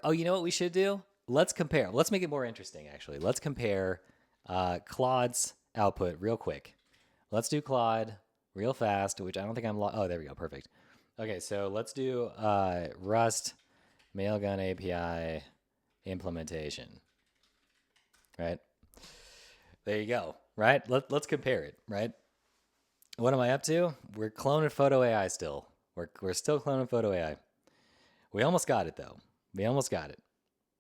Oh, you know what we should do? Let's compare. Let's make it more interesting, actually. Let's compare Claude's output real quick. Let's do Claude real fast, which I don't think oh, there we go. Perfect. Okay, so let's do Rust mailgun API implementation. Right? There you go. Right? Let's compare it. Right? What am I up to? We're cloning Photo AI still. We're still cloning Photo AI. We almost got it though. We almost got it.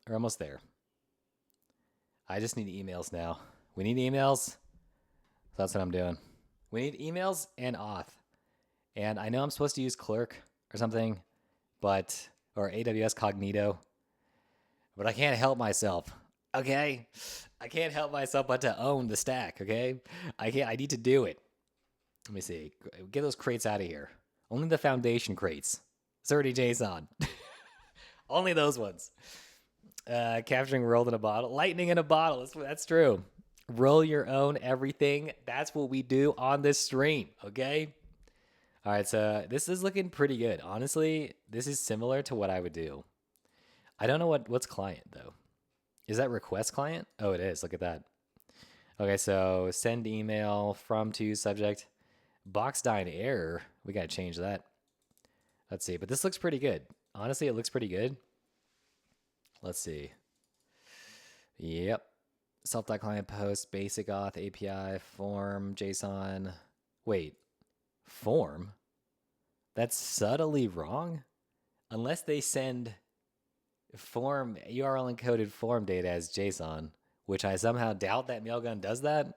We're almost there. I just need emails now. We need emails. So that's what I'm doing. We need emails and auth. And I know I'm supposed to use Clerk or something, or AWS Cognito, but I can't help myself. Okay? I can't help myself but to own the stack, okay? I need to do it. Let me see. Get those crates out of here. Only the foundation crates. 30 JSON. Only those ones. Capturing rolled in a bottle. Lightning in a bottle. That's true. Roll your own everything. That's what we do on this stream, okay? All right, so this is looking pretty good. Honestly, this is similar to what I would do. I don't know what's client, though. Is that request client? Oh, it is. Look at that. Okay, so send email from to subject. Box dine error. We got to change that. Let's see. But this looks pretty good. Honestly, it looks pretty good. Let's see. Yep. Self.client post, basic auth, API, form, JSON. Wait. Form? That's subtly wrong? Unless they send form, URL encoded form data as JSON, which I somehow doubt that Mailgun does that.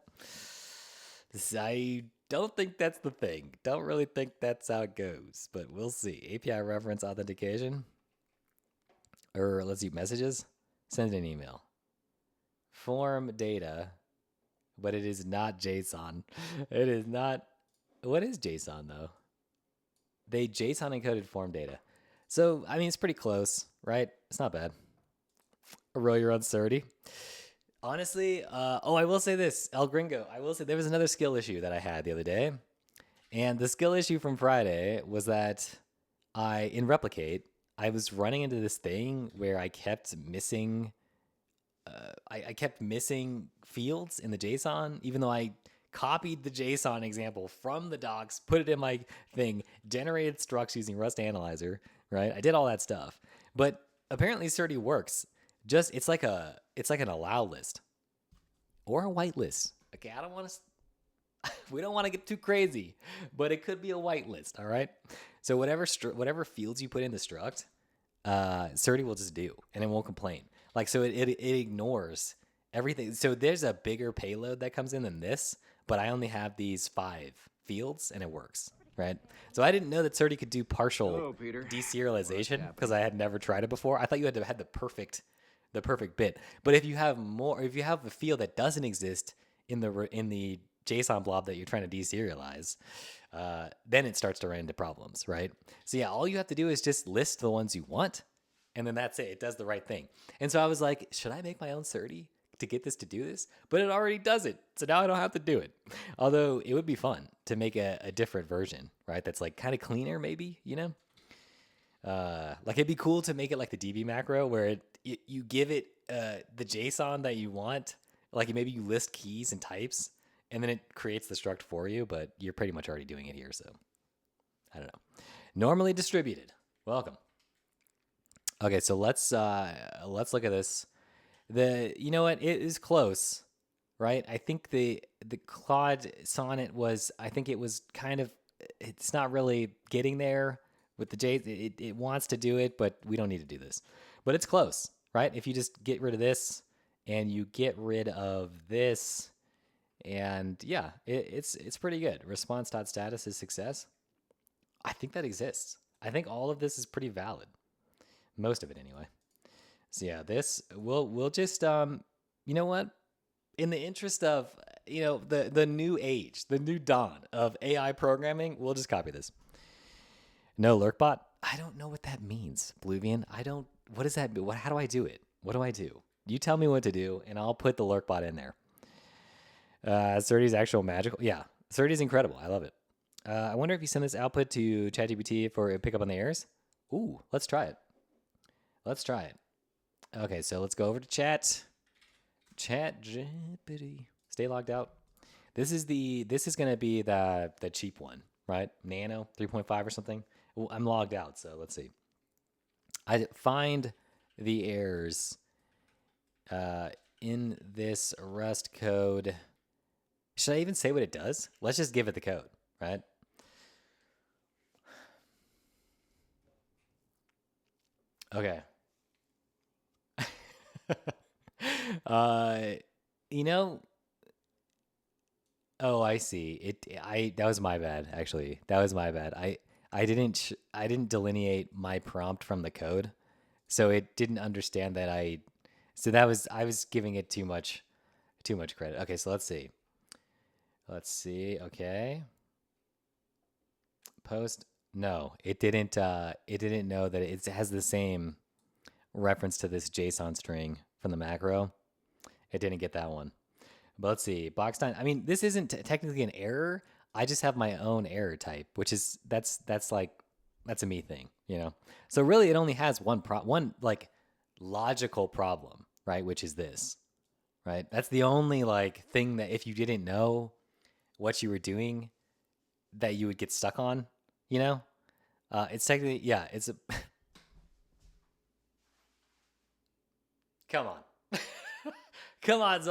I don't think that's the thing. Don't really think that's how it goes, but we'll see. API reference authentication. Or let's see, messages. Send an email. Form data, but it is not JSON. It is not. What is JSON though? They JSON encoded form data. So, I mean, it's pretty close, right? It's not bad. Roll your own 30. Honestly, I will say this, El Gringo. I will say there was another skill issue that I had the other day. And the skill issue from Friday was that in Replicate, I was running into this thing where I kept missing I kept missing fields in the JSON, even though I copied the JSON example from the docs, put it in my thing, generated structs using Rust Analyzer, right? I did all that stuff. But apparently Certi works. Just it's like an allow list or a whitelist. Okay, I don't want to we don't want to get too crazy, but it could be a whitelist, all right? So whatever fields you put in the struct, Certi will just do, and it won't complain. Like, so it ignores everything. So there's a bigger payload that comes in than this, but I only have these 5 fields, and it works, right? So I didn't know that Certi could do partial Hello, Peter. deserialization because I had never tried it before. I thought you had to have the perfect bit. But if you have a field that doesn't exist in the JSON blob that you're trying to deserialize, then it starts to run into problems, right? So yeah, all you have to do is just list the ones you want, and then that's it. It does the right thing. And so I was like, should I make my own Certi to get this to do this? But it already does it. So now I don't have to do it. Although it would be fun to make a different version, right? That's like kind of cleaner, maybe, you know? Like it'd be cool to make it like the DB macro where you give it the JSON that you want. Like maybe you list keys and types, and then it creates the struct for you, but you're pretty much already doing it here, so I don't know. Normally distributed. Welcome. Okay, so let's look at this. You know what? It is close, right? I think the Claude sonnet was. I think it was kind of. It's not really getting there with the J. It wants to do it, but we don't need to do this. But it's close, right? If you just get rid of this and you get rid of this, and yeah, it's pretty good. Response.status is success. I think that exists. I think all of this is pretty valid. Most of it anyway. So yeah, this we'll just you know what? In the interest of the new age, the new dawn of AI programming, we'll just copy this. No lurkbot. I don't know what that means, Bluvian. I don't. What does that mean? How do I do it? What do I do? You tell me what to do, and I'll put the lurkbot in there. Certi's actual magical. Yeah, Certi's incredible. I love it. I wonder if you send this output to ChatGPT for a pickup on the errors. Ooh, let's try it. Let's try it. Okay, so let's go over to chat. Chat GPT. Stay logged out. This is gonna be the cheap one, right? Nano 3.5 or something. Well, I'm logged out, so let's see. I find the errors in this Rust code. Should I even say what it does? Let's just give it the code, right? Okay. uh, you know, oh, I see. That was my bad, actually. That was my bad. I didn't delineate my prompt from the code. So it didn't understand that I was giving it too much credit. Okay, so let's see. Let's see. Okay. Post. No, it didn't know that it has the same reference to this JSON string from the macro. It didn't get that one. But let's see. Box time. I mean, this isn't technically an error. I just have my own error type, which is that's a me thing, you know. So really, it only has one like logical problem, right? Which is this, right? That's the only like thing that if you didn't know what you were doing, that you would get stuck on, you know. It's technically yeah. It's a come on. Come on,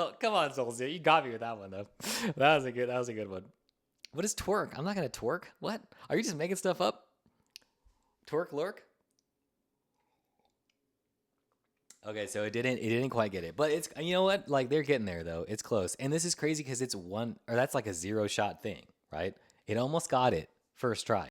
Souls. You got me with that one though. That was a good one. What is twerk? I'm not gonna twerk. What? Are you just making stuff up? Twerk lurk? Okay, so it didn't quite get it. But it's you know what? Like they're getting there though. It's close. And this is crazy because it's one or that's like a zero shot thing, right? It almost got it first try.